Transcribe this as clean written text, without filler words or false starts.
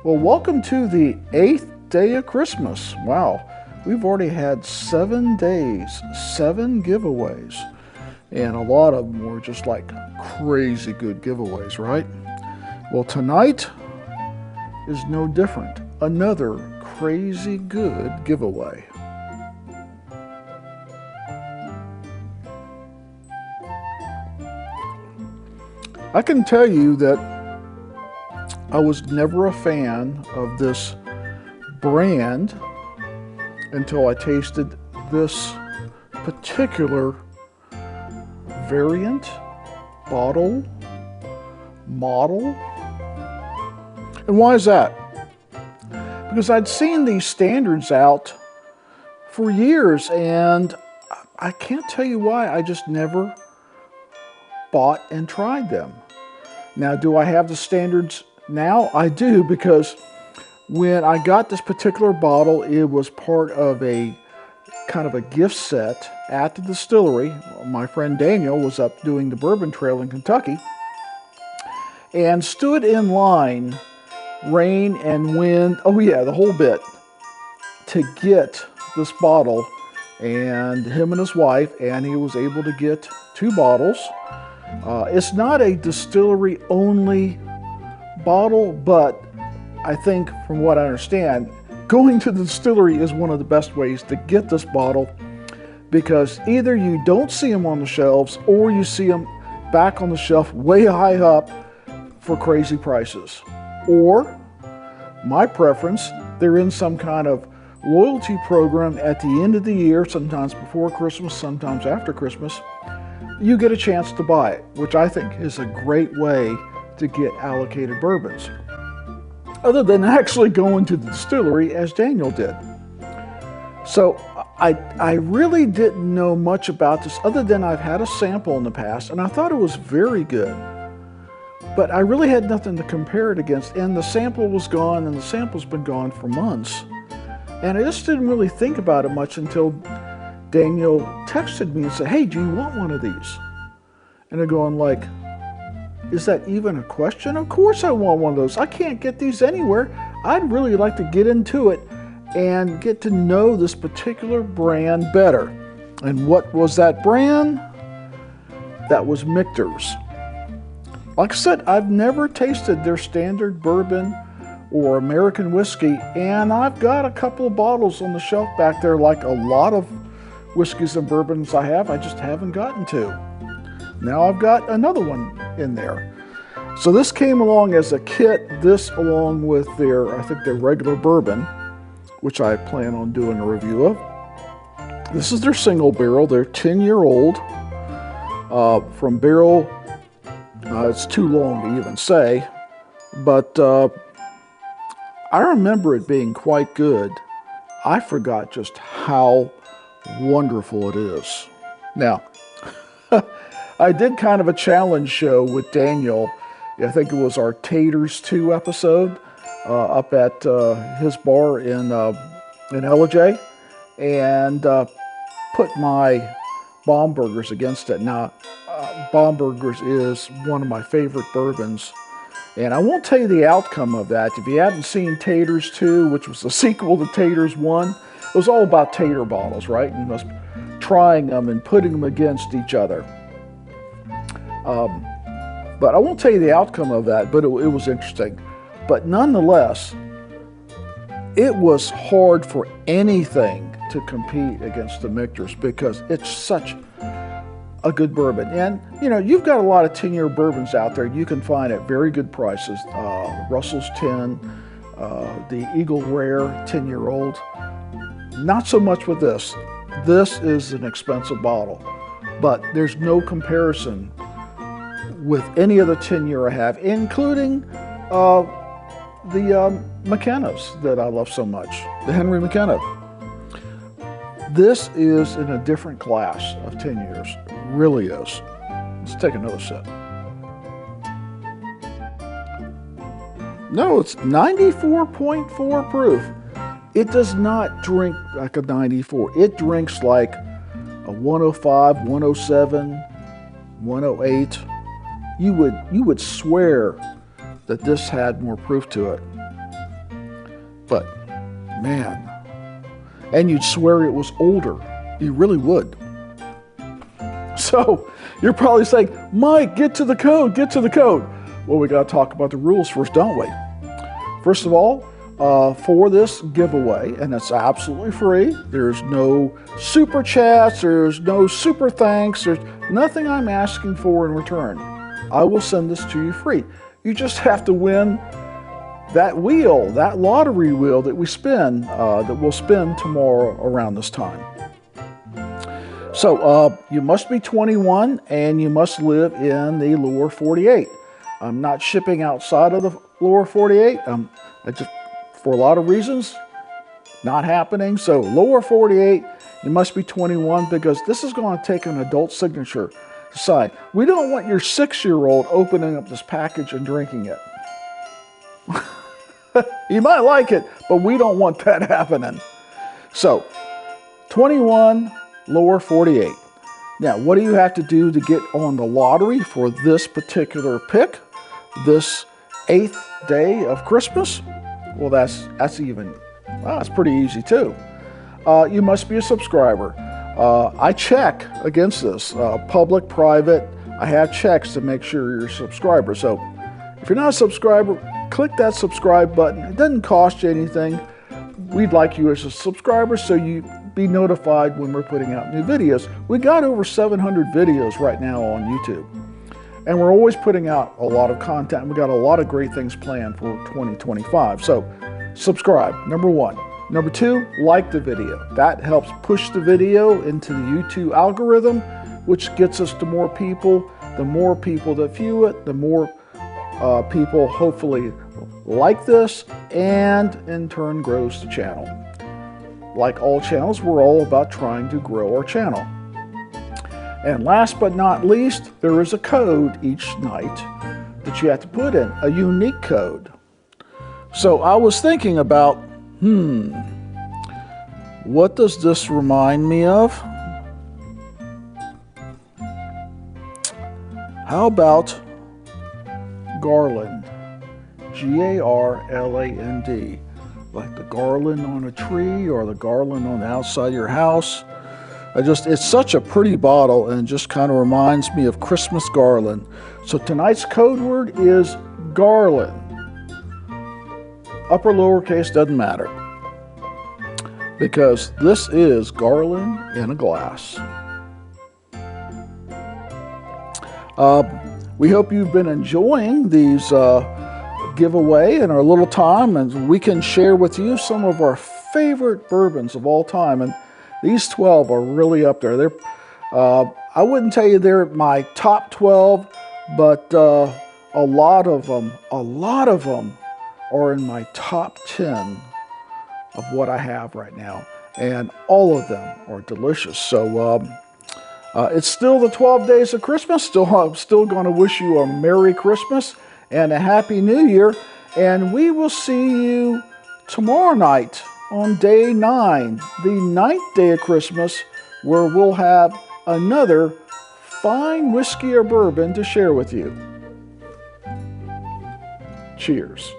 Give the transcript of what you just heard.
Well, welcome to the 8th day of Christmas. Wow, we've already had 7 days, 7 giveaways, and a lot of them were just like crazy good giveaways, right? Well, tonight is no different. Another crazy good giveaway. I can tell you that I was never a fan of this brand until I tasted this particular variant, bottle, model. And why is that? Because I'd seen these standards out for years, and I can't tell you why. I just never bought and tried them. Now, do I have the standards now? I do, because when I got this particular bottle, it was part of a kind of a gift set at the distillery. My friend Daniel was up doing the bourbon trail in Kentucky and stood in line, rain and wind, oh yeah, the whole bit, to get this bottle. And him and his wife, and he was able to get 2 bottles. It's not a distillery only bottle, but I think from what I understand, going to the distillery is one of the best ways to get this bottle, because either you don't see them on the shelves or you see them back on the shelf way high up for crazy prices. Or, my preference, they're in some kind of loyalty program at the end of the year, sometimes before Christmas, sometimes after Christmas. You get a chance to buy it, which I think is a great way to get allocated bourbons, other than actually going to the distillery as Daniel did. So I really didn't know much about this, other than I've had a sample in the past, and I thought it was very good. But I really had nothing to compare it against, and the sample was gone, and the sample's been gone for months. And I just didn't really think about it much until Daniel texted me and said, "Hey, do you want one of these?" And I'm going like, is that even a question? Of course I want one of those. I can't get these anywhere. I'd really like to get into it and get to know this particular brand better. And what was that brand? That was Michter's. Like I said, I've never tasted their standard bourbon or American whiskey, and I've got a couple of bottles on the shelf back there, like a lot of whiskeys and bourbons I just haven't gotten to. Now I've got another one in there. So this came along as a kit, this along with their, I think their regular bourbon, which I plan on doing a review of. This is their single barrel. They're 10-year-old. From barrel, it's too long to even say, but I remember it being quite good. I forgot just how wonderful it is. Now, I did kind of a challenge show with Daniel. I think it was our Taters 2 episode up at his bar in LJ, and put my Bomburgers against it. Now, Bomburgers is one of my favorite bourbons, and I won't tell you the outcome of that. If you haven't seen Taters 2, which was the sequel to Taters 1, it was all about tater bottles, right? And us trying them and putting them against each other. But I won't tell you the outcome of that, but it was interesting. But nonetheless, it was hard for anything to compete against the Michter's, because it's such a good bourbon. And, you know, you've got a lot of 10-year bourbons out there you can find at very good prices. Russell's 10, the Eagle Rare 10-year-old. Not so much with this. This is an expensive bottle, but there's no comparison with any other 10-year I have, including the McKenna's that I love so much, the Henry McKenna. This is in a different class of 10 years. It really is. Let's take another sip. No, it's 94.4 proof. It does not drink like a 94. It drinks like a 105, 107, 108. You would swear that this had more proof to it. But man, and you'd swear it was older. You really would. So you're probably saying, Mike, get to the code, get to the code. Well, we got to talk about the rules first, don't we? First of all, for this giveaway, and it's absolutely free. There's no super chats, there's no super thanks, there's nothing I'm asking for in return. I will send this to you free. You just have to win that wheel, that lottery wheel that we spin, that we'll spin tomorrow around this time. So you must be 21 and you must live in the lower 48. I'm not shipping outside of the lower 48. For a lot of reasons, not happening. So lower 48, you must be 21 because this is going to take an adult signature to sign. We don't want your 6-year-old opening up this package and drinking it. You might like it, but we don't want that happening. So 21, lower 48. Now, what do you have to do to get on the lottery for this particular pick, this 8th day of Christmas? Well, that's pretty easy too. You must be a subscriber. I check against this, public, private. I have checks to make sure you're a subscriber. So if you're not a subscriber, click that subscribe button. It doesn't cost you anything. We'd like you as a subscriber so you be notified when we're putting out new videos. We got over 700 videos right now on YouTube. And we're always putting out a lot of content. We got a lot of great things planned for 2025. So subscribe, number 1. Number 2, like the video. That helps push the video into the YouTube algorithm, which gets us to more people. The more people that view it, the more people hopefully like this, and in turn grows the channel. Like all channels, we're all about trying to grow our channel. And last but not least, there is a code each night that you have to put in, a unique code. So I was thinking about, what does this remind me of? How about garland? G-A-R-L-A-N-D. Like the garland on a tree or the garland on the outside of your house. It's such a pretty bottle and it just kind of reminds me of Christmas garland. So tonight's code word is garland. Upper, lowercase, doesn't matter. Because this is garland in a glass. We hope you've been enjoying these giveaway in our little time, and we can share with you some of our favorite bourbons of all time. And these 12 are really up there. I wouldn't tell you they're my top 12, but a lot of them are in my top 10 of what I have right now. And all of them are delicious. So it's still the 12 days of Christmas. I'm still going to wish you a Merry Christmas and a Happy New Year. And we will see you tomorrow night on day 9, the 9th day of Christmas, where we'll have another fine whiskey or bourbon to share with you. Cheers.